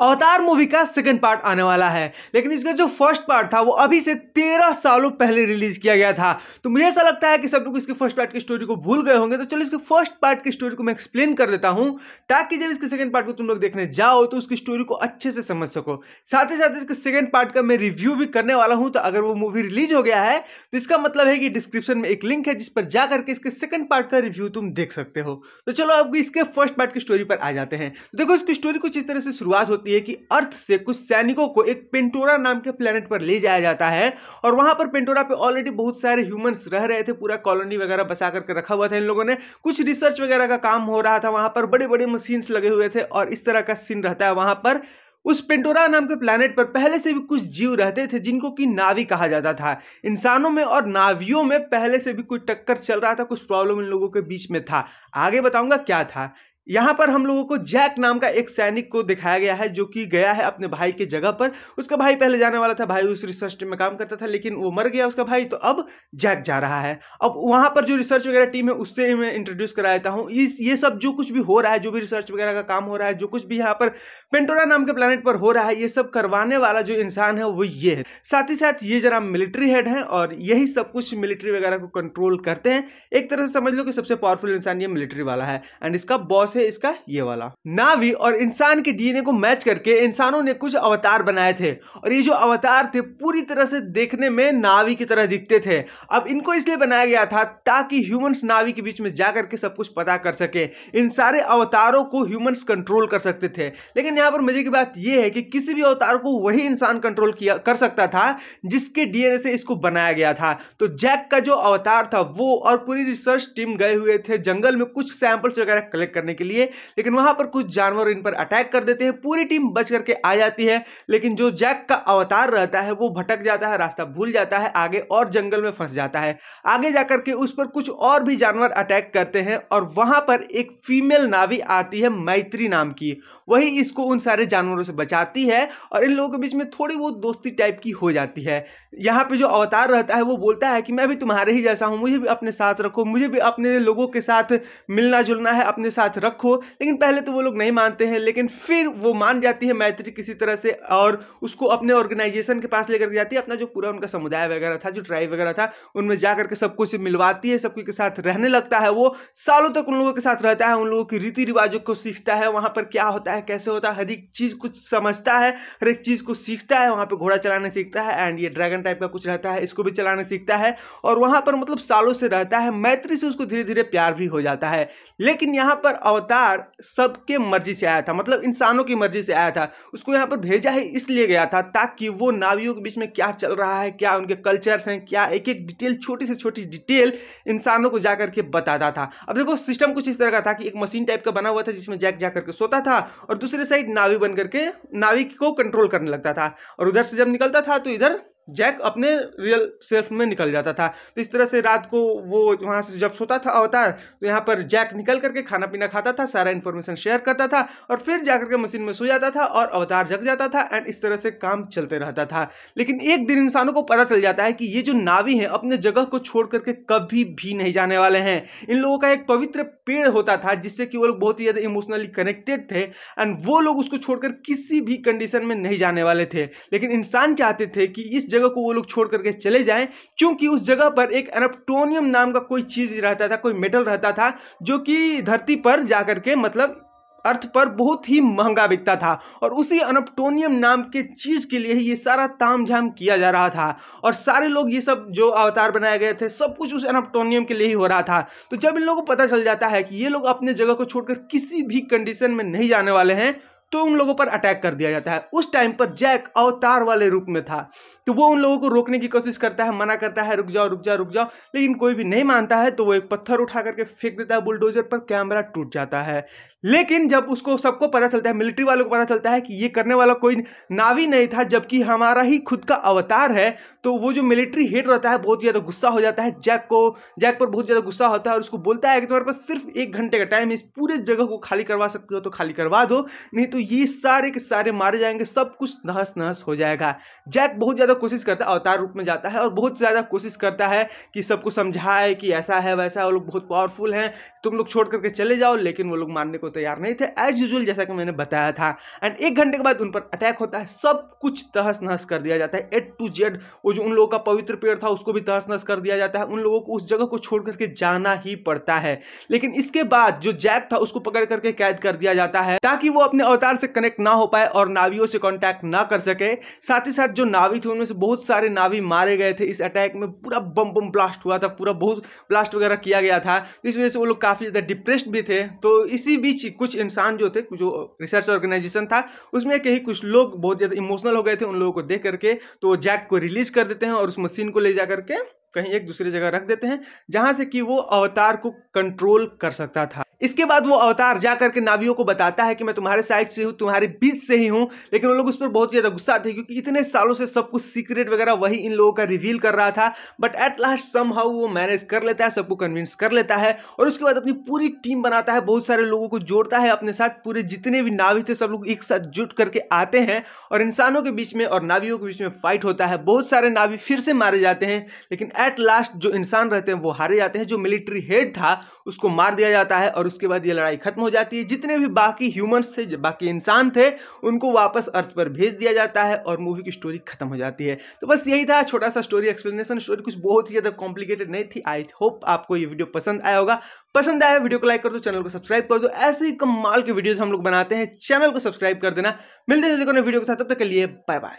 Avatar movie का second part आने वाला है, लेकिन इसका जो फर्स्ट पार्ट था वो अभी से 13 सालों पहले रिलीज किया गया था। तो मुझे ऐसा लगता है कि सब लोग इसके फर्स्ट पार्ट की स्टोरी को भूल गए होंगे। तो चलो इसके फर्स्ट पार्ट की स्टोरी को मैं एक्सप्लेन कर देता हूं, ताकि जब इसके सेकंड पार्ट को तुम लोग देखने जाओ तो उसकी स्टोरी को अच्छे से समझ सको। साथ ही साथ इसके सेकंड पार्ट का मैं रिव्यू भी करने वाला हूं। तो अगर वो मूवी रिलीज हो गया है तो इसका मतलब है कि डिस्क्रिप्शन में एक लिंक है जिस पर जाकर के इसके सेकंड पार्ट का रिव्यू तुम देख सकते हो। तो चलो अब इसके फर्स्ट पार्ट की स्टोरी पर आ जाते हैं। तो देखो, इसकी स्टोरी कुछ इस तरह से शुरुआत होती है कि अर्थ से कुछ सैनिकों को एक पेंटोरा नाम के प्लेनेट पर ले जाया जाता है, और वहां पर पेंटोरा पे ऑलरेडी बहुत सारे ह्यूमंस रह रहे थे। पूरा कॉलोनी वगैरह बसा करके रखा हुआ था इन लोगों ने। कुछ रिसर्च वगैरह का काम हो रहा था वहां पर, बड़े बड़े मशीन्स लगे हुए थे और इस तरह का सीन रहता है वहां पर। उस पेंटोरा नाम के प्लैनेट पर पहले से भी कुछ जीव रहते थे जिनको कि नावी कहा जाता था। इंसानों में और नावियों में पहले से भी कुछ टक्कर चल रहा था, कुछ प्रॉब्लम इन लोगों के बीच में था। आगे बताऊंगा क्या था। यहां पर हम लोगों को जैक नाम का एक सैनिक को दिखाया गया है जो कि गया है अपने भाई की जगह पर। उसका भाई पहले जाने वाला था, भाई उस रिसर्च टीम में काम करता था, लेकिन वो मर गया उसका भाई, तो अब जैक जा रहा है। अब वहां पर जो रिसर्च वगैरह टीम है उससे मैं इंट्रोड्यूस करा देता हूं। ये सब जो कुछ भी हो रहा है, जो भी रिसर्च वगैरह का काम हो रहा है, जो कुछ भी यहाँ पर पेंटोरा नाम के प्लैनेट पर हो रहा है, ये सब करवाने वाला जो इंसान है वो ये है। साथ ही साथ ये जरा मिलिट्री हेड है और यही सब कुछ मिलिट्री वगैरह को कंट्रोल करते हैं। एक तरह से समझ लो कि सबसे पावरफुल इंसान ये मिलिट्री वाला है, एंड इसका बॉस है इसका ये वाला। नावी और इंसान के डीएनए को मैच करके इंसानों ने कुछ अवतार बनाए थे, और ये जो अवतार थे पूरी तरह से देखने में नावी की तरह दिखते थे। अब इनको इसलिए बनाया गया था ताकि ह्यूमंस नावी के बीच में जाकर के सब कुछ पता कर सके। इन सारे अवतारों को ह्यूमंस कंट्रोल कर सकते थे, लेकिन यहां पर मजे की बात यह है कि किसी भी अवतार को वही इंसान कंट्रोल कर सकता था जिसके डीएनए से इसको बनाया गया था। तो जैक का जो अवतार था वो और पूरी रिसर्च टीम गए हुए थे जंगल में कुछ सैंपल्स वगैरह कलेक्ट करने के लिए, लेकिन वहां पर कुछ जानवर इन पर अटैक कर देते हैं। पूरी टीम बच करके आ जाती है, लेकिन जो जैक का अवतार रहता है वो भटक जाता है, रास्ता भूल जाता है आगे और जंगल में फंस जाता है। आगे जाकर के उस पर कुछ और भी जानवर अटैक करते हैं, और वहां पर एक फीमेल नावी आती है मैत्री नाम की। वही इसको उन सारे जानवरों से बचाती है और इन लोगों के बीच में थोड़ी बहुत दोस्ती टाइप की हो जाती है। यहां पे जो अवतार रहता है वो बोलता है कि मैं भी तुम्हारे ही जैसा हूं, मुझे भी अपने साथ रखो, मुझे भी अपने लोगों के साथ मिलना जुलना है, अपने साथ रखो। लेकिन पहले तो वो लोग नहीं मानते हैं, लेकिन फिर वो मान जाती है मैत्री किसी तरह से, और उसको अपने ऑर्गेनाइजेशन के पास लेकर जाती है। अपना जो पूरा उनका समुदाय वगैरह था, जो ट्राइब वगैरह था, उनमें जाकर के सबको से मिलवाती है, सबके के साथ रहने लगता है। वो सालों तक उन लोगों के साथ रहता है, उन लोगों की रीति रिवाजों को सीखता है, वहां पर क्या होता है, कैसे होता है, हर एक चीज कुछ समझता है, हर एक चीज को सीखता है। वहां पर घोड़ा चलाने सीखता है, एंड ये ड्रैगन टाइप का कुछ रहता है, इसको भी चलाने सीखता है, और वहां पर मतलब सालों से रहता है। मैत्री से उसको धीरे धीरे प्यार भी हो जाता है। लेकिन यहां पर अवतार सबके मर्जी से आया था, मतलब इंसानों की मर्जी से आया था। उसको यहां पर भेजा ही इसलिए गया था ताकि वो नावियों के बीच में क्या चल रहा है, क्या उनके कल्चर्स हैं, क्या एक एक डिटेल, छोटी से छोटी डिटेल इंसानों को जाकर के बताता था। अब देखो, सिस्टम कुछ इस तरह का था कि एक मशीन टाइप का बना हुआ था जिसमें जैक जाकर के सोता था, और दूसरे साइड नावी बन करके नावी को कंट्रोल करने लगता था, और उधर से जब निकलता था तो इधर जैक अपने रियल सेल्फ में निकल जाता था। तो इस तरह से रात को वो वहां से जब सोता था अवतार, तो यहाँ पर जैक निकल करके खाना पीना खाता था, सारा इन्फॉर्मेशन शेयर करता था, और फिर जाकर के मशीन में सो जाता था और अवतार जग जाता था, एंड इस तरह से काम चलते रहता था। लेकिन एक दिन इंसानों को पता चल जाता है कि ये जो नावी है अपने जगह को छोड़ करके कभी भी नहीं जाने वाले हैं। इन लोगों का एक पवित्र पेड़ होता था जिससे कि वो लोग बहुत ही ज्यादा इमोशनली कनेक्टेड थे, एंड वो लोग उसको छोड़कर किसी भी कंडीशन में नहीं जाने वाले थे। लेकिन इंसान चाहते थे कि इस जगह को वो लोग छोड़ करके चले जाएं, क्योंकि उस जगह पर एक एनाप्टोनियम नाम का कोई चीज रहता था, कोई मेटल रहता था, जो कि धरती पर जाकर के मतलब अर्थ पर बहुत ही महंगा बिकता था, और उसी अनप्टोनियम नाम के चीज के लिए ही ये सारा तामझाम किया जा रहा था। और सारे लोग, ये सब जो अवतार बनाए गए थे, सब कुछ उस अनप्टोनियम के लिए ही हो रहा था। तो जब इन लोगों को पता चल जाता है कि ये लोग अपने जगह को छोड़कर किसी भी कंडीशन में नहीं जाने वाले हैं, तो उन लोगों पर अटैक कर दिया जाता है। उस टाइम पर जैक अवतार वाले रूप में था, तो वो उन लोगों को रोकने की कोशिश करता है, मना करता है, रुक जाओ रुक जाओ रुक जाओ, लेकिन कोई भी नहीं मानता है। तो वो एक पत्थर उठा करके फेंक देता है बुलडोजर पर, कैमरा टूट जाता है। लेकिन जब उसको सबको पता चलता है, मिलिट्री वालों को पता चलता है कि ये करने वाला कोई नावी नहीं था, जबकि हमारा ही खुद का अवतार है, तो वो जो मिलिट्री हेड रहता है बहुत ज्यादा गुस्सा हो जाता है जैक पर बहुत ज्यादा गुस्सा होता है, और उसको बोलता है कि तुम्हारे पास सिर्फ 1 घंटे का टाइम है, इस पूरे जगह को खाली करवा सकते हो तो खाली करवा दो, नहीं तो ये सारे के सारे मारे जाएंगे, सब कुछ नहस नहस हो जाएगा। जैक बहुत ज्यादा कोशिश करता है, अवतार रूप में जाता है और बहुत ज्यादा कोशिश करता है कि सबको समझाए कि ऐसा है वैसा है, वो लोग बहुत पावरफुल हैं, तुम लोग छोड़ करके चले जाओ, लेकिन वो लोग मानने को तैयार नहीं थे एज यूजुअल, जैसा कि मैंने बताया था। एंड 1 घंटे के बाद उन पर अटैक होता है, सब कुछ तहस नहस कर दिया जाता है, A to Z। वो जो उन लोगों का पवित्र पेड़ था उसको भी तहस नहस कर दिया जाता है, उन लोगों को उस जगह को छोड़ करके जाना ही पड़ता है। लेकिन इसके बाद जो जैक था उसको पकड़ करके कैद कर दिया जाता है ताकि वो अपने अवतार से कनेक्ट ना हो पाए और नावियों से कांटेक्ट ना कर सके। साथ ही साथ जो नावी थे उनमें से बहुत सारे नावी मारे गए थे इस अटैक में, पूरा बम बम ब्लास्ट हुआ था, पूरा बहुत ब्लास्ट वगैरह किया गया था। इस वजह से वो लोग काफी ज्यादा डिप्रेस्ड भी थे। तो इसी बीच कुछ इंसान जो थे, जो रिसर्च ऑर्गेनाइजेशन था उसमें के ही कुछ लोग बहुत ज्यादा इमोशनल हो गए थे उन लोगों को देख करके, तो जैक को रिलीज कर देते हैं और उस मशीन को ले जा करके कहीं एक दूसरी जगह रख देते हैं जहां से कि वो अवतार को कंट्रोल कर सकता था। इसके बाद वो अवतार जा करके नावियों को बताता है कि मैं तुम्हारे साइड से हूं, तुम्हारे बीच से ही हूं। लेकिन वो लोग उस पर बहुत ज्यादा गुस्सा थे क्योंकि इतने सालों से सब कुछ सीक्रेट वगैरह वही इन लोगों का रिवील कर रहा था। बट एट लास्ट समहाउ वो मैनेज कर लेता है, सबको कन्विंस कर लेता है और उसके बाद अपनी पूरी टीम बनाता है, बहुत सारे लोगों को जोड़ता है अपने साथ। पूरे जितने भी नावी थे सब लोग एक साथ जुट करके आते हैं और इंसानों के बीच में और नावियों के बीच में फाइट होता है। बहुत सारे नावी फिर से मारे जाते हैं, लेकिन एट लास्ट जो इंसान रहते हैं वो हारे जाते हैं। जो मिलिट्री हेड था उसको मार दिया जाता है और उसके बाद ये लड़ाई खत्म हो जाती है। जितने भी बाकी ह्यूमंस थे, बाकी इंसान थे, उनको वापस अर्थ पर भेज दिया जाता है और मूवी की स्टोरी खत्म हो जाती है। तो बस यही था छोटा सा स्टोरी एक्सप्लेनेशन। स्टोरी कुछ बहुत ही ज्यादा कॉम्प्लिकेटेड नहीं थी। आई होप आपको ये वीडियो पसंद आया होगा। पसंद आया वीडियो को लाइक कर दो, चैनल को सब्सक्राइब कर दो। ऐसे ही कमाल के वीडियोस हम लोग बनाते हैं, चैनल को सब्सक्राइब कर देना। मिलते हैं वीडियो के साथ, तब तक के लिए बाय बाय।